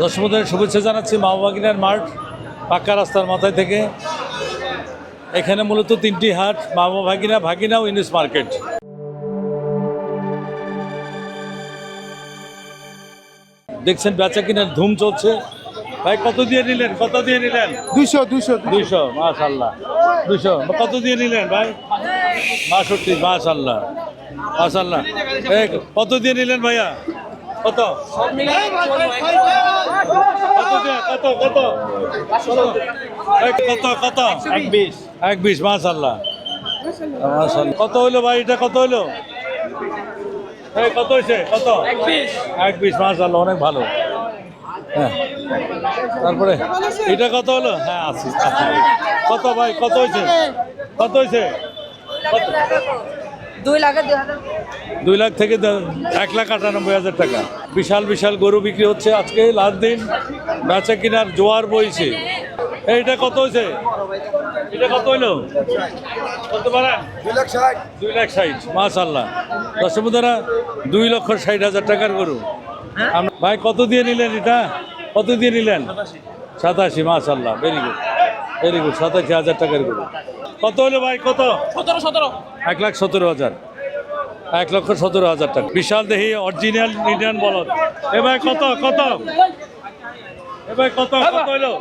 দর্শকদের শুভেচ্ছা জানাচ্ছি মা বাগিনার মাঠ পাক্কা রাস্তার মাথায় থেকে। এখানে মূলত তিনটি হাট, মা ভাগিনা, ভাগিনা ও ইউনিস মার্কেট। দেখছেন বেচা কিনার ধুম চলছে। ভাই কত দিয়ে নিলেন? কত দিয়ে নিলেন? 200 মাশাআল্লাহ 200। কত দিয়ে নিলেন ভাই? 62। মাশাআল্লাহ মাশাআল্লাহ। কত দিয়ে নিলেন ভাইয়া? কত কত কত কত কত? 120। মাশাআল্লাহ মাশাআল্লাহ। কত হইলো ভাই? এটা কত হইলো? কত হয়েছে? কত? 120। মাশাআল্লাহ, অনেক ভালো। হ্যাঁ, তারপরে এটা কত হলো? হ্যাঁ, আছে। কত ভাই? কত হয়েছে? কত হয়েছে? 2 লাখ থেকে 1,98,000 টাকা। বিশাল বিশাল গরু বিক্রি হচ্ছে আজকে লাস্ট দিন, বেচা কিনার জোয়ার বইছে। এইটা কত হয়েছে? এটা কত হইলো? বলতে পারেন? 2,60,000। মাশাআল্লাহ। দর্শকরা 2,60,000 টাকার গরু। ভাই কত দিয়ে নিলেন এটা? কত দিয়ে নিলেন? 87। মাশাআল্লাহ, ভেরি গুড ভেরি গুড। 87,000 টাকার গরু। কত হলো ভাই? কত? 1,17,000। 1,17,000 টাকা। বিশাল দেহি অরিজিনাল ইন্ডিয়ান বলদ। এ ভাই কত কত? এ ভাই কত কত হইলো?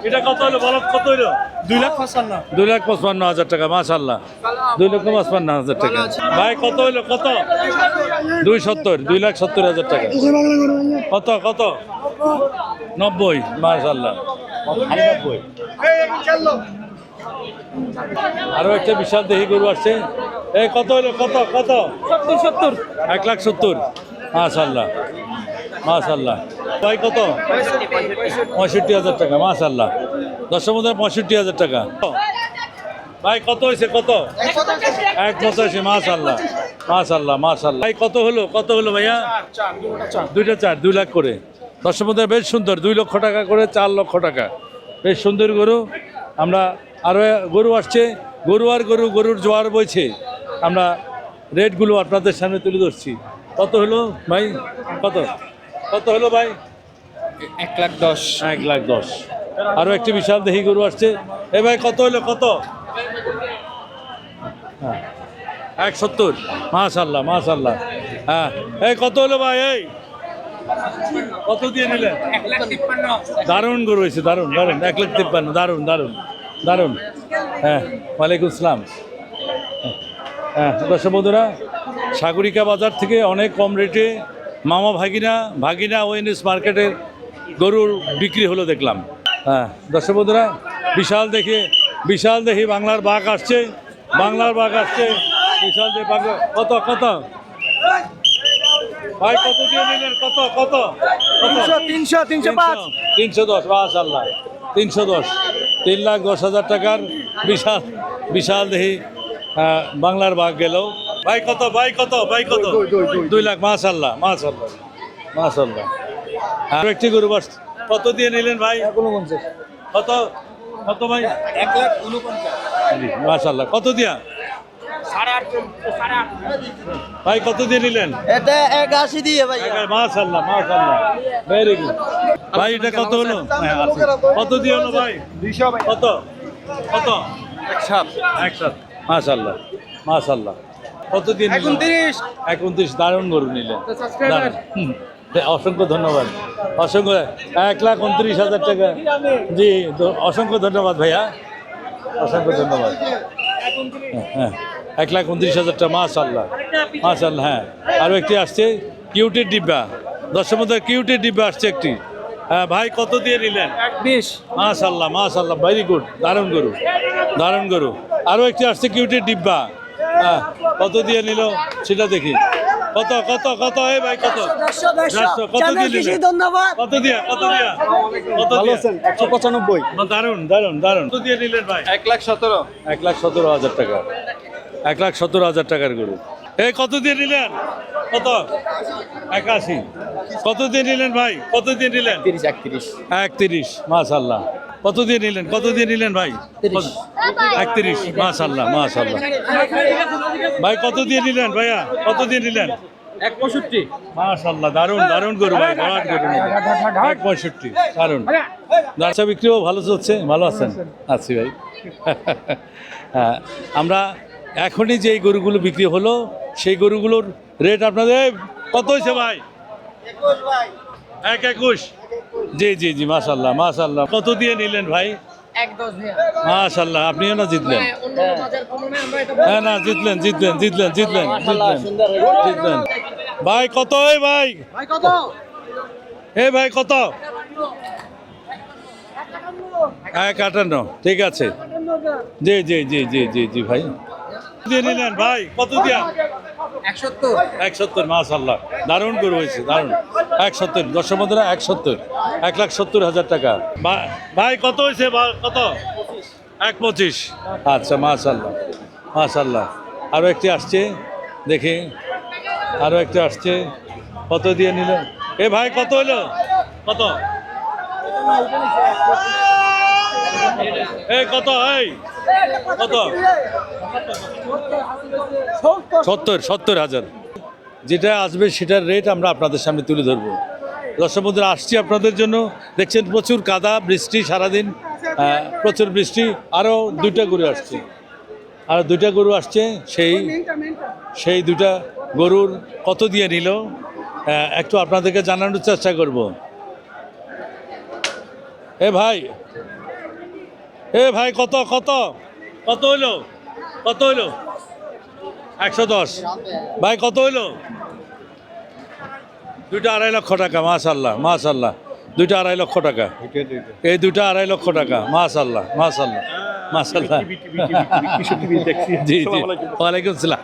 এটা কত হইলো? বলদ কত হইলো? 2,55,000 টাকা। মাশাআল্লাহ, 2,55,000 টাকা। ভাই কত হইলো? কত? 270। 2,70,000 টাকা। কত কত? 90। মাশাআল্লাহ, 90। আরো একটা বিশাল দেহি গরু আসছে। এই কত হলো? কত কত? 70। 1,70,000। মাশাআল্লাহ মাশাআল্লাহ। ভাই কত? 65,000 টাকা। মাশাআল্লাহ। দর্শকদের 65,000 টাকা। ভাই কত হয়েছে? কত? 1,85,000। মাশাআল্লাহ মাশাআল্লাহ মাশাআল্লাহ। ভাই কত হলো? কত হলো ভাইয়া? 2 লাখ করে। দর্শকদের বেশ সুন্দর, 2 লক্ষ টাকা করে, 4 লক্ষ টাকা। বেশ সুন্দর গরু। আমরা আরও গরু আসছে, গরুর জোয়ার বইছে। আমরা রেটগুলো আপনাদের সামনে তুলে ধরছি। কত হলো ভাই? কত কত হলো ভাই? 1,10,000। 1,10,000। আরও একটি বিশাল দেহি গরু আসছে। এ ভাই কত হলো? কত? হ্যাঁ, 170। মাশাআল্লাহ মাশাআল্লাহ। হ্যাঁ, এই কত হলো ভাই? এই কত দিয়ে নিলেন? 1,53,000। দারুণ গরু হয়েছে, দারুণ দারুণ। 1,53,000। দারুণ দারুণ দারুণ। হ্যাঁ, ওয়ালাইকুম আসসালাম। হ্যাঁ, দর্শক বন্ধুরা, সাগরিকা বাজার থেকে অনেক কম রেটে মামা ভাগিনা ওয়েনিস মার্কেটের গরুর বিক্রি হলো দেখলাম। হ্যাঁ, দর্শক বন্ধুরা, বিশাল দেখি বাংলার বাঘ আসছে। বিশাল দেখি বাঘ। কত কত ভাই? কত দিয়ে নিলেন? কত কত? 300 305। 310। মাশাআল্লাহ, 310। 3,10,000 টাকার বিশাল দেহি বাংলার বাঘ গেল। ভাই কত? ভাই কত? ভাই কত? 2 লাখ। মাশাআল্লাহ মাশাআল্লাহ মাশাআল্লাহ। আর একটি গরু বাস। কত দিয়ে নিলেন ভাই? 49। কত কত ভাই? 1,49,000। মাশাআল্লাহ। কত দিয়া? 8.5 ভাই কত দিয়ে নিলেন? এটা 81 দিয়ে ভাই। মাশাআল্লাহ মাশাআল্লাহ, ভেরি গুড। ভাই এটা কত হলো? কত দিয়ে হলো ভাই? 200 ভাই। কত কত? 1,700। মাশাআল্লাহ মাশাআল্লাহ। কত দিয়ে নিলেন? 29। দারুণ গরু নিলেন। দারুণ। অসংখ্য ধন্যবাদ। 1,29,000 টাকা। জি, অসংখ্য ধন্যবাদ ভাইয়া, অসংখ্য ধন্যবাদ। হ্যাঁ, 1,29,000 টাকা। মাশাআল্লাহ মাশাআল্লাহ। হ্যাঁ, আরও একটি আসছে কিউটের ডিব্বা। দর্শকদের কিউটের ডিব্বা আসছে একটি। হ্যাঁ ভাই, কত দিয়ে নিলেন? 20। মাশাআল্লাহ মাশাআল্লাহ, ভেরি গুড। দারুণ গরু দারুণ গরু। আরও একটি আসছে কিউটের ডিব্বা। হ্যাঁ, কত দিয়ে নিল সেটা দেখি। কত কত কত? এই ভাই কত? 400। কত দিয়ে নিলেন? ধন্যবাদ। কত দিয়া? কত দিয়া? কত ভালো দিয়া? আছেন? 195। দারুণ দারুণ দারুণ। কত দিয়ে নিলেন ভাই? 1,17,000। 1,17,000 টাকা। 1,17,000 টাকার গরু। এই কত দিয়ে নিলেন? কত? 81। কত দিয়ে নিলেন ভাই? কত দিয়ে নিলেন? 31। 31। মাশাআল্লাহ। কত দিয়ে নিলেন? কত দিয়ে নিলেন ভাই? 31। মাশাআল্লাহ মাশাআল্লাহ। ভাই কত দিয়ে নিলেন ভাইয়া? কত দিয়ে নিলেন? 165 মাশাআল্লাহ, দারুণ দারুণ গরু ভাই, ভরাট গরু নিলেন। 165, দারুণ। ব্যবসা বিক্রিও ভালো চলছে, ভালো আছেন? আছি ভাই। হ্যাঁ, আমরা এখনই যে গরুগুলো বিক্রি হলো সেই গরুগুলোর রেট আপনাদের কত হয়েছে ভাই? 1.21। জি জি জি, মাশাআল্লাহ মাশাআল্লাহ। কত দিয়ে নিলেন ভাই? 1.10 ভাইয়া। মাশাআল্লাহ, আপনিও না জিতলেন। হ্যাঁ, অন্যান্য বাজার তুলনায় আমরা এটা হ্যাঁ না, জিতলেন জিতলেন জিতলেন জিতলেন জিতলেন জিতলেন। ভাই কত? এই ভাই, ভাই কত? এই ভাই কত? 1.58, ঠিক আছে। জি জি জি জি জি জি ভাই, দিয়ে নিলেন ভাই, কত দিয়া? 170। 170, মাশাআল্লাহ, দারুণ গরু হয়েছে, দারুণ। 170, দর্শক বন্ধুরা, 170, 1,70,000 টাকা। ভাই কত হয়েছে? কত? 1.25। আচ্ছা, মাশাআল্লাহ মাশাআল্লাহ। আরও একটি আসছে, দেখি আরও একটি আসছে। কত দিয়ে নিলেন? এ ভাই কত হলো? কত? এই কত? এই কত? 70,000। যেটা আসবে সেটার রেট আমরা আপনাদের সামনে তুলে ধরবো। দর্শক বন্ধুরা, আসছি আপনাদের জন্য। দেখছেন প্রচুর কাদা, বৃষ্টি সারাদিন, প্রচুর বৃষ্টি। আরও দুইটা গরু আসছে, আর দুইটা গরু আসছে। সেই দুইটা গরুর কত দিয়ে নিল একটু আপনাদেরকে জানানোর চেষ্টা করব। এ ভাই, এ ভাই কত কত কত হইলো? কত হইলো? 110। ভাই কত হইলো? দুইটা 2.5 লক্ষ টাকা। মাশাআল্লাহ মাশাআল্লাহ, দুইটা 2.5 লক্ষ টাকা। এই দুইটা 2.5 লক্ষ টাকা। মাশাআল্লাহ মাশাআল্লাহ মাশাআল্লাহ। জি জি, ওয়ালাইকুম সালাম।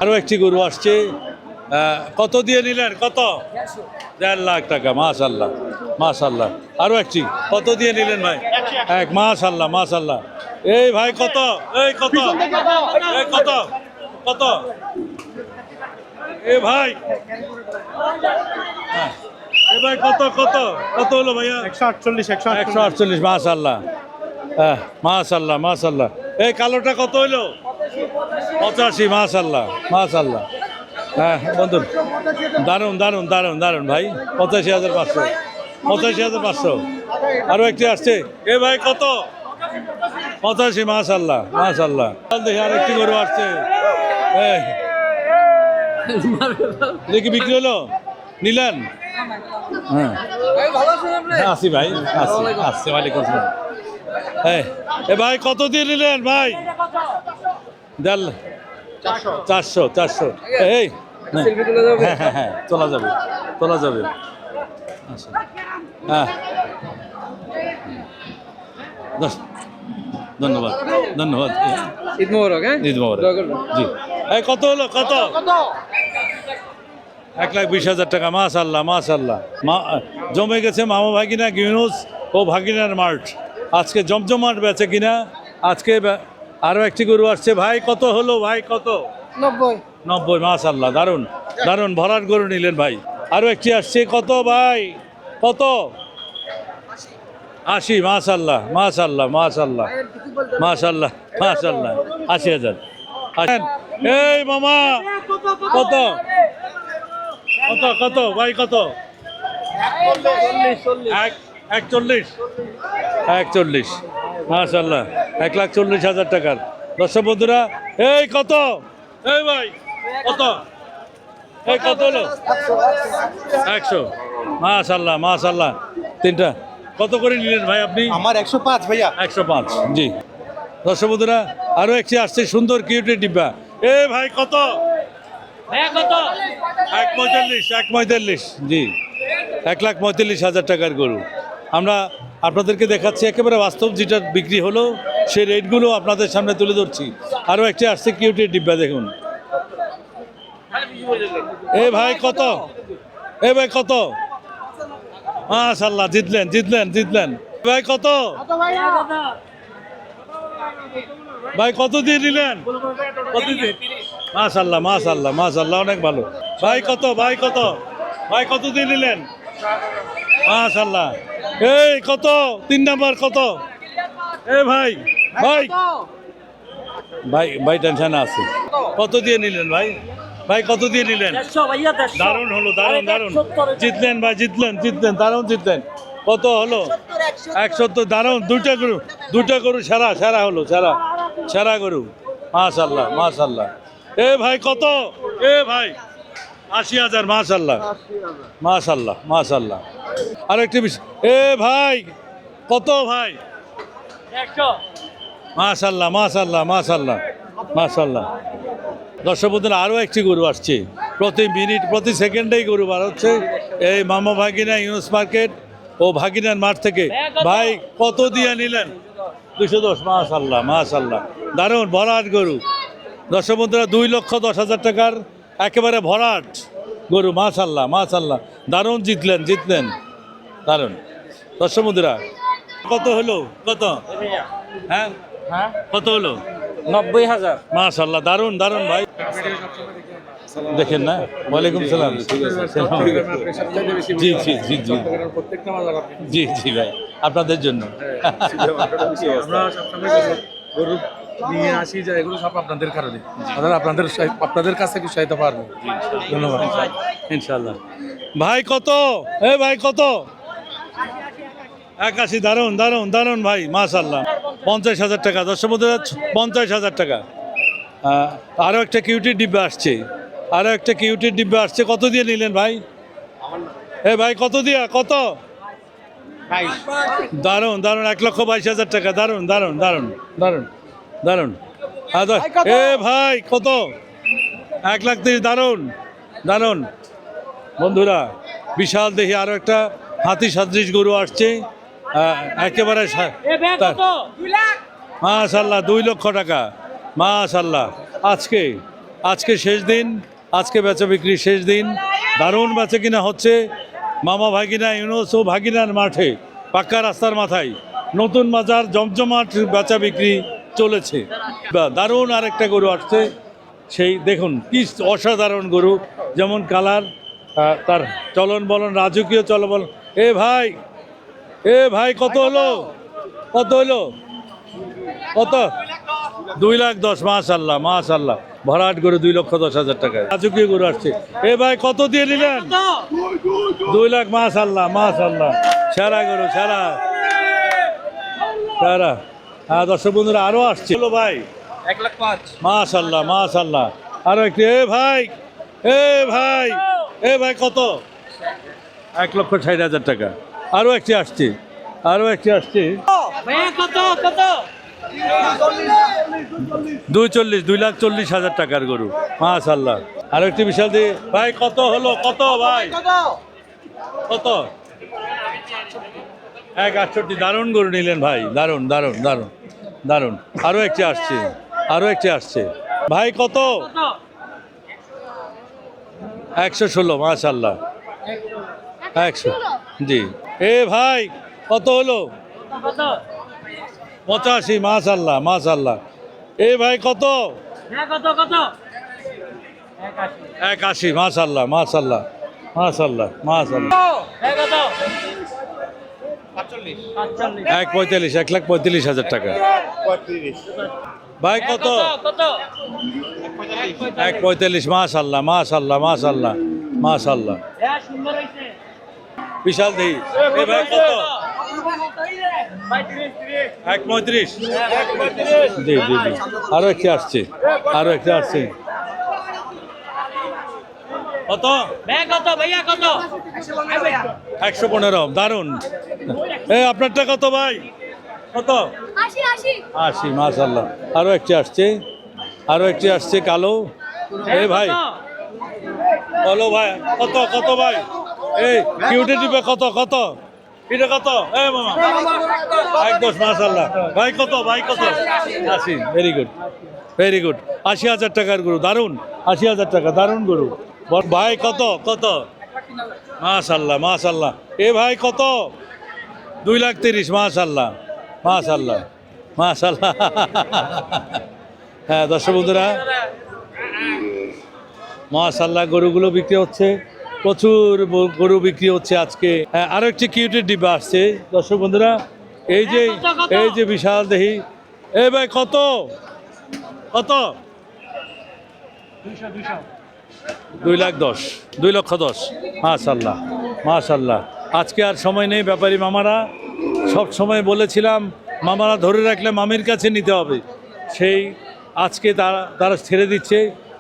আরও একটি গরু আসছে। কত দিয়ে নিলেন? কত? 1.5 লাখ টাকা। মাশাআল্লাহ মাশাআল্লাহ। আরও একটি, কত দিয়ে নিলেন ভাই? মাশাআল্লাহ মাশাআল্লাহ। এই ভাই কত? এই কত? এই কত? কত? এ ভাই, হ্যাঁ, এ ভাই কত কত কত হলো ভাইয়া? 148, মাশাআল্লাহ। হ্যাঁ, মাশাআল্লাহ মাশাআল্লাহ। এই কালোটা কত হইলো? 85, মাশাআল্লাহ মাশাআল্লাহ। হ্যাঁ বন্ধু, দারুণ দারুণ দারুণ দারুণ ভাই। 85,500, 85,500। আরও একটি আসছে। এ ভাই কত? 85, মাশাআল্লাহ মাশাআল্লাহ। দেখি আর একটি গরু আসছে। এই দেখি বিক্রি হলো, নিলেন? হ্যাঁ, ভালো আছেন আপনি? আসি ভাই, আসি আসছি। ওয়ালাইকুম আসসালাম। এ ভাই কত দিয়ে নিলেন ভাই? 400 400। এই না। সেলফি তুলে যাবে? হ্যাঁ হ্যাঁ হ্যাঁ, তোলা যাবে তোলা যাবে। আচ্ছা, হ্যাঁ, ধন্যবাদ ধন্যবাদ। ঈদ মোবারক। হ্যাঁ, ঈদ মোবারক। দোয়া করবেন। জি। এই কত হলো? কত? 1,20,000 টাকা। মাশাআল্লাহ মাশাআল্লাহ। জমে গেছে মামা ভাগিনা গিউনুস ও ভাগিনার মার্ট। আজকে জমজমাট বেচে কিনা। আজকে আরও একটি গরু আসছে। ভাই কত হলো? ভাই কত? 90। 90, মাশাআল্লাহ, দারুণ দারুণ ভরাট গরু নিলেন ভাই। আরও একটি আসছে। কত ভাই? কত? 80, মাশাআল্লাহ মাশাআল্লাহ মাশাআল্লাহ মাশাআল্লাহ মাশাআল্লাহ। 80,000। এই মামা কত? কত কত ভাই? কত? 41, 41, মাশাআল্লাহ। 1,40,000 টাকার। দর্শক বন্ধুরা, এই কত? এই ভাই কত? এই কত হলো? 100, মাশাআল্লাহ মাশাআল্লাহ। তিনটা কত করে নিলেন ভাই আপনি? আমার 105 ভাইয়া। 105, জি। দর্শক বন্ধুরা, আরও একটি আসছে সুন্দর কিউটের ডিব্বা। এ ভাই কত? 145, 145, জি। 1,45,000 টাকার গরু। আমরা আপনাদেরকে দেখাচ্ছি একেবারে বাস্তব, যেটা বিক্রি হলো সেই রেটগুলো আপনাদের সামনে তুলে ধরছি। আরও একটি আসছে কিউটের ডিব্বা, দেখুন। এ ভাই কত? এ ভাই কত? মাশাআল্লাহ, জিতলেন জিতলেন জিতলেন। ভাই কত? ভাই কত দিয়ে নিলেন? কত দিয়ে? মাশাআল্লাহ মাশাআল্লাহ মাশাআল্লাহ, অনেক ভালো। ভাই কত? ভাই কত? ভাই কত দিয়ে নিলেন? মাশাআল্লাহ। এই কত? 3 নাম্বার কত? এ ভাই ভাই ভাই ভাই টেনশন আছে। কত দিয়ে নিলেন ভাই? ভাই কত দিয়ে নিলেন? দারুণ হলো, দারুণ দারুণ, জিতলেন ভাই, জিতলেন জিতলেন, দারুণ জিতলেন। কত হলো? 170। দারুণ, দুইটা গরু সেরা সেরা হলো, সেরা সেরা গরু। মাশাল্লাহ মাশাল্লাহ। এ ভাই কত? এ ভাই 80,000। মাশাল্লাহ মাশাল্লাহ মাশাল্লাহ। আরেকটি বিষয়, এ ভাই কত ভাই? মাশাল্লাহ মাশাল্লাহ মাশাল্লাহ মাশাল্লাহ। দর্শক বন্ধুরা, আরও একটি গরু আসছে, প্রতি মিনিট প্রতি সেকেন্ডেই গরু বার হচ্ছে এই মামা ভাগিনা ইউনুস মার্কেট ও ভাগিনার মাঠ থেকে। ভাই কত দিয়ে নিলেন? 210। মাশাল্লাহ মাশাল্লাহ, দারুণ ভরাট গরু। দর্শক বন্ধুরা, 2,10,000 টাকার একেবারে ভরাট গরু। মাশাল্লাহ মাশাল্লাহ, দারুণ জিতলেন জিতলেন, দারুণ। দর্শক বন্ধুরা, কত হলো? কত? হ্যাঁ কত হলো? 90,000। মাশাল্লাহ, দারুণ দারুণ ভাই। দেখেন না, ওয়ালাইকুম সালাম। জি জি জি জি জি জি ভাই, আপনাদের জন্য। আমরা সবসময় গরু নিয়ে আসি যে এগুলো সব আপনাদের কারণে, আপনাদের কাছে কি সহায়তা পারবো। ধন্যবাদ। ইনশাল্লাহ। ভাই কত? এ ভাই কত? 81। দারুণ দারুণ দারুণ ভাই, মাশাল্লাহ। 50,000 টাকা। দর্শক বন্ধুরা, 50,000 টাকা। আরও একটা কিউটির ডিব্বা আসছে, আরও একটা কিউটির ডিব্বা আসছে। কত দিয়ে নিলেন ভাই? এ ভাই কত দিয়া? কত? দারুণ দারুণ, 1,22,000 টাকা। দারুণ দারুণ দারুণ দারুণ দারুণ। এ ভাই কত? 1,30,000। দারুণ দারুণ। বন্ধুরা, বিশাল দেখি আরও একটা হাতি সাদৃশ গরু আসছে, একেবারে মাশাল্লাহ, 2 লক্ষ টাকা। মাশাল্লাহ। আজকে শেষ দিন, আজকে বেচা বিক্রি শেষ দিন। দারুণ বেচা কিনা হচ্ছে মামা ভাগিনা ইউনুস ও ভাগিনার মাঠে, পাক্কা রাস্তার মাথায় নতুন বাজার জমজমাট বেচা বিক্রি চলেছে। দারুণ আরেকটা গরু আসছে, সেই দেখুন কি অসাধারণ গরু, যেমন কালার, তার চলন বলন, রাজকীয় চলন বলন। এ ভাই কত হলো? কত হলো? কত? 2,10,000। মাশাল্লাহ মাশাল্লাহ, ভরাট গরু, 2,10,000 টাকা। রাজকীয় গরু আসছে। এ ভাই কত দিয়ে নিলেন? 2 লাখ। মাশাল্লাহ মাশাল্লাহ, সেরা গরু, সেরা সেরা। হ্যাঁ দর্শক বন্ধুরা, আরও আসছে। হলো ভাই 1,05,000। মাশাল্লাহ মাশাল্লাহ। আরও একটি। এ ভাই কত? 1,60,000 টাকা। আরও একটি আসছে, আরও একটি আসছে। 2,40,000 টাকার গরু। মাশাল্লাহ। আরও একটি বিশাল দিয়ে। ভাই কত হলো? কত ভাই? কত? 1,68,000। দারুণ গরু নিলেন ভাই, দারুণ দারুণ দারুণ দারুণ। আরও একটি আসছে, আরও একটি আসছে। ভাই কত? 116। মাশাল্লাহ, 100। জি। এ ভাই কত হলো? 85। মাশাল্লাহ মাশাল্লাহ। এ ভাই কত? 81। মাশাল্লাহ মাশাল্লাহ মাশাল্লাহ মাশাল্লাহ। 1,45,000, 1,45,000 টাকা। ভাই কত? 1,45,000। মাশাল্লাহ মাশাল্লাহ মাশাল্লাহ মাশাল্লাহ, বিশাল দেহি। এ ভাই কত? 1,35,000। জি জি জি। আরও একটি আসছে, আরও একটি আসছে। কত? 115। দারুণ। আপনারটা কত ভাই? কত? 80। মাশাল্লাহ। আরও একটি আসছে, আরও একটি আসছে কালো। এ ভাই বলো ভাই কত? কত ভাই? এই কিউটি দিবে কত? কত এটা? কত? এ মামা 1,10,000। মাশাল্লাহ। ভাই কত? ভাই কত? 80। Very good very good. 80,000 টাকার গরু, দারুণ। 80,000 টাকা, দারুণ গরু। ভাই কত? কত? মাশাল্লাহ মাশাল্লাহ। এ ভাই কত? 2,30,000। মাশাল্লাহ মাশাল্লাহ মাশাল্লাহ। হ্যাঁ দর্শক বন্ধুরা, মাশাল্লাহ গরুগুলো বিক্রি হচ্ছে, প্রচুর গরু বিক্রি হচ্ছে আজকে। হ্যাঁ, আরও একটি কিউটের ডিব্বা আসছে দর্শক বন্ধুরা। এই যে বিশাল দেহি। এই ভাই কত? কত? 2,10,000 2,10,000 মাশাল্লাহ মাশাল্লাহ। আজকে আর সময় নেই, ব্যাপারী মামারা সব সময় বলেছিলাম মামারা ধরে রাখলে মামির কাছে নিতে হবে, সেই আজকে তারা ছেড়ে দিচ্ছে।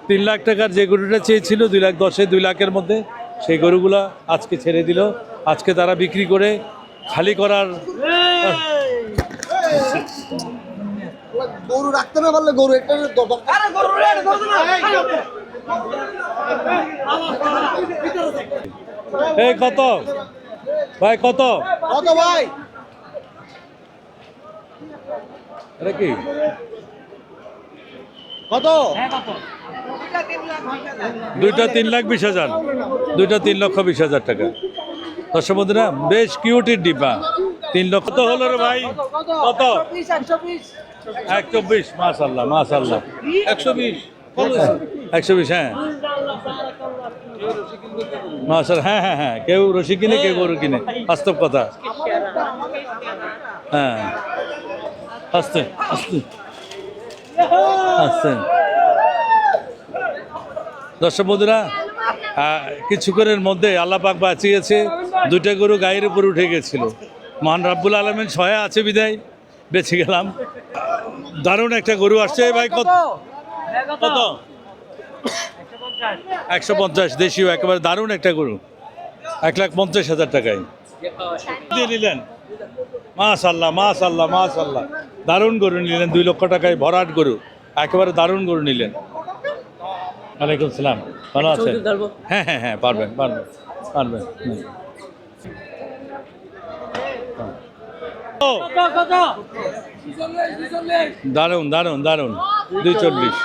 3 লাখ টাকার যে গরুটা চেয়েছিল 2,10,000 2 লাখের মধ্যে, সেই গরুগুলা আজকে ছেড়ে দিল। আজকে তারা বিক্রি করে খালি করার গরু রাখতে না পারলে গরু একটা এই কত ভাই, কত কত ভাই? এটা কি কত? দুইটা 3,20,000, দুইটা 3,20,000 টাকা। দর্শক বন্ধুরা, বেশ কিউটির ডিব্বা। 3 লক্ষ তো হলো রে ভাই, কত? 124 মাশাল্লাহ মাশাল্লাহ। 120 120 হ্যাঁ মাশাল্লাহ। হ্যাঁ হ্যাঁ হ্যাঁ, কেউ রশি কিনে কেউ গরু কিনে, বাস্তব কথা। হ্যাঁ আস্তে আস্তে আস্তে। দর্শক বন্ধুরা, কিছুক্ষণের মধ্যে আল্লাহ পাক বাঁচিয়েছে, 2টা গরু গায়ের উপর উঠে গেছিল। মহান রাব্বুল আলামিন সহায় আছে বিদায় বেঁচে গেলাম। দারুণ একটা গরু আসছে ভাই। কত কত? 150 দেশীয়, একেবারে দারুণ একটা গরু, 1,50,000 টাকায় দিয়ে নিলেন। মাশাল্লাহ মাশাল্লাহ মাশাল্লাহ, দারুণ গরু নিলেন। 2 লক্ষ টাকায় ভরাট গরু, একেবারে দারুণ গরু নিলেন। ওয়ালাইকুম সালাম, ভালো আছেন? হ্যাঁ হ্যাঁ হ্যাঁ, পারবেন পারবেন পারবেন। দারুণ দারুণ দারুণ, 240।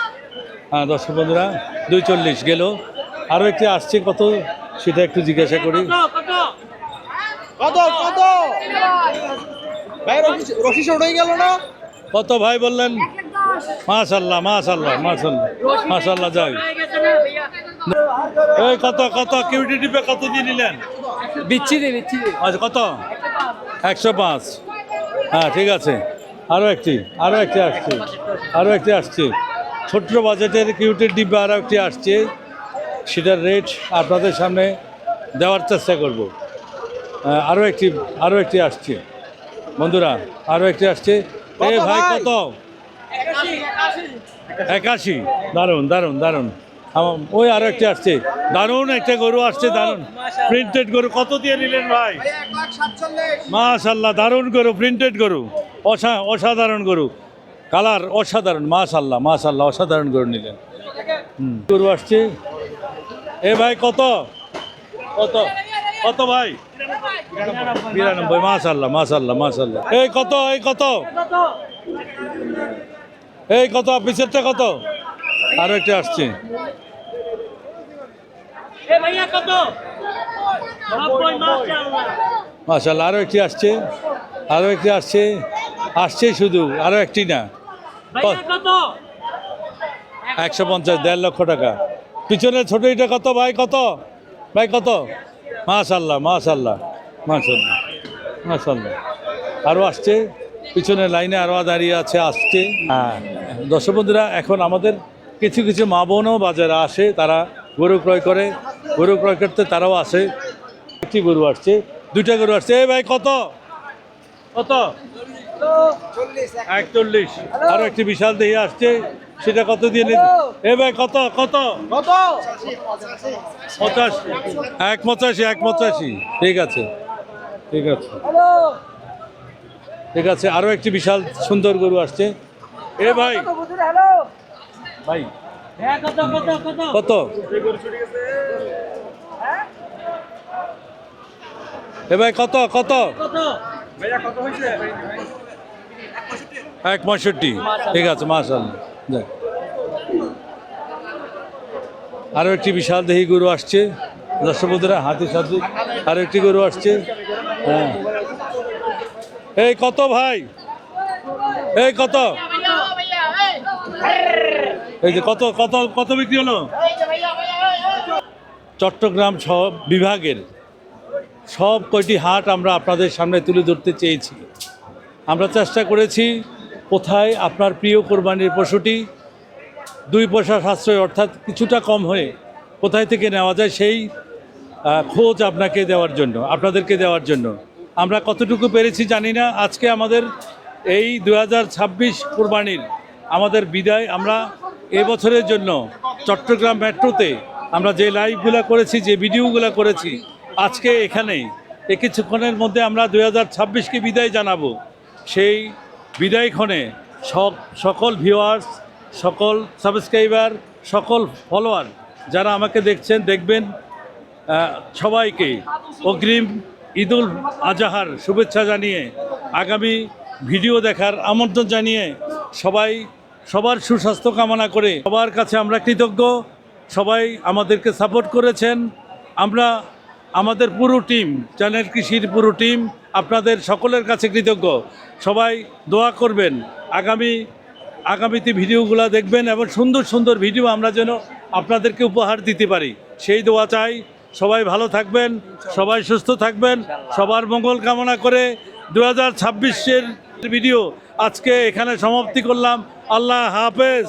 হ্যাঁ দর্শক বন্ধুরা, 240 গেল। আরও একটি আসছে, কত সেটা একটু জিজ্ঞাসা করি। কত কত ভাই? রশি শর্ট হয়ে গেল না? কত ভাই বললেন? মাশাল্লাহ মাশাল্লাহ মাশাল্লাহ মাশাল্লাহ। যাই এই কত কত কিউটি টিপে কত দিয়ে নিলেন? বিচ্ছিরি আচ্ছা কত? 105। হ্যাঁ ঠিক আছে। আরও একটি আসছে, ছোট্ট বাজেটের কিউটির ডিব্বা আরও একটি আসছে, সেটার রেট আপনাদের সামনে দেওয়ার চেষ্টা করব। আরও একটি আসছে বন্ধুরা, আরও একটি আসছে। এই ভাই কত? 81। দারুণ দারুণ দারুণ। ওই আরও একটি আসছে, দারুণ একটা গরু আসছে, দারুণ প্রিন্টেড গরু। কত দিয়ে নিলেন ভাই? 1,47,000 মাশাল্লাহ, দারুণ গরু, প্রিন্টেড গরু, অসাধারণ গরু, কালার অসাধারণ। মাশাল্লাহ মাশাল্লাহ, অসাধারণ গরু নিলেন। গরু আসছে। এ ভাই কত কত কত ভাই? 92। মাশাল্লাহ মাশাল্লাহ মাশাল্লাহ। এই কত এই কত পিছেরটা কত? আরো একটা আসছে। মাশাল্লাহ, আরো একটি আসছে, আসছে শুধু, আরো একটি না। 150, 1.5 লক্ষ টাকা। পিছনে ছোট এটা কত ভাই? কত ভাই কত? মাশাল্লাহ মাশাল্লাহ মাশাল্লাহ মাশাল্লাহ। আরও আসছে, পিছনে লাইনে আরও দাঁড়িয়ে আছে, আসছে। হ্যাঁ দর্শক বন্ধুরা, এখন আমাদের কিছু কিছু মা বোনও বাজারে আসে, তারা গরু ক্রয় করতে তারাও আসে। একটি গরু আসছে, 2টা গরু আসছে। এই ভাই কত কত? 41। আরও একটি বিশাল দেহি আসছে, সেটা কত দিয়ে নিন? এ ভাই কত কত কত? 85। 185। ঠিক আছে ঠিক আছে। আরও একটি বিশাল সুন্দর গরু আসছে। এ ভাই ভাই কত? এ ভাই কত কত? 165। ঠিক আছে মাশাআল্লাহ। যাক, আরও একটি বিশাল দেহি গরু আসছে। দর্শক বন্ধুরা, হাতি সাথে আরও একটি গরু আসছে। হ্যাঁ, এই কত ভাই? এই কত? এই যে কত কত কত বিক্রি হলো? চট্টগ্রাম বিভাগের সব কয়টি হাট আমরা আপনাদের সামনে তুলে ধরতে চেয়েছি। আমরা চেষ্টা করেছি কোথায় আপনার প্রিয় কোরবানির পশুটি 2 পয়সা সাশ্রয়, অর্থাৎ কিছুটা কম হয়ে কোথায় থেকে নেওয়া যায় সেই খোঁজ আপনাকে দেওয়ার জন্য, আপনাদেরকে দেওয়ার জন্য। আমরা কতটুকু পেরেছি জানি না। আজকে আমাদের এই 2026 কুরবানির আমাদের বিদায়। আমরা এবছরের জন্য চট্টগ্রাম মেট্রোতে আমরা যে লাইভগুলো করেছি, যে ভিডিওগুলো করেছি, আজকে এখানেই এই কিছুক্ষণের মধ্যে আমরা 2026কে বিদায় জানাবো। সেই বিদায়ক্ষণে সকল ভিউয়ার্স, সকল সাবস্ক্রাইবার, সকল ফলোয়ার যারা আমাকে দেখছেন, দেখবেন, সবাইকে অগ্রিম ঈদুল আজহার শুভেচ্ছা জানিয়ে, আগামী ভিডিও দেখার আমন্ত্রণ জানিয়ে, সবার সুস্বাস্থ্য কামনা করে সবার কাছে আমরা কৃতজ্ঞ। সবাই আমাদেরকে সাপোর্ট করেছেন। আমরা আমাদের পুরো টিম, চ্যানেল কৃষির পুরো টিম আপনাদের সকলের কাছে কৃতজ্ঞ। সবাই দোয়া করবেন, আগামীতে ভিডিওগুলো দেখবেন এবং সুন্দর সুন্দর ভিডিও আমরা যেন আপনাদেরকে উপহার দিতে পারি, সেই দোয়া চাই। সবাই ভালো থাকবেন, সবাই সুস্থ থাকবেন, সবার মঙ্গল কামনা করে 2026-এর ভিডিও আজকে এখানে সমাপ্তি করলাম। আল্লাহ হাফেজ।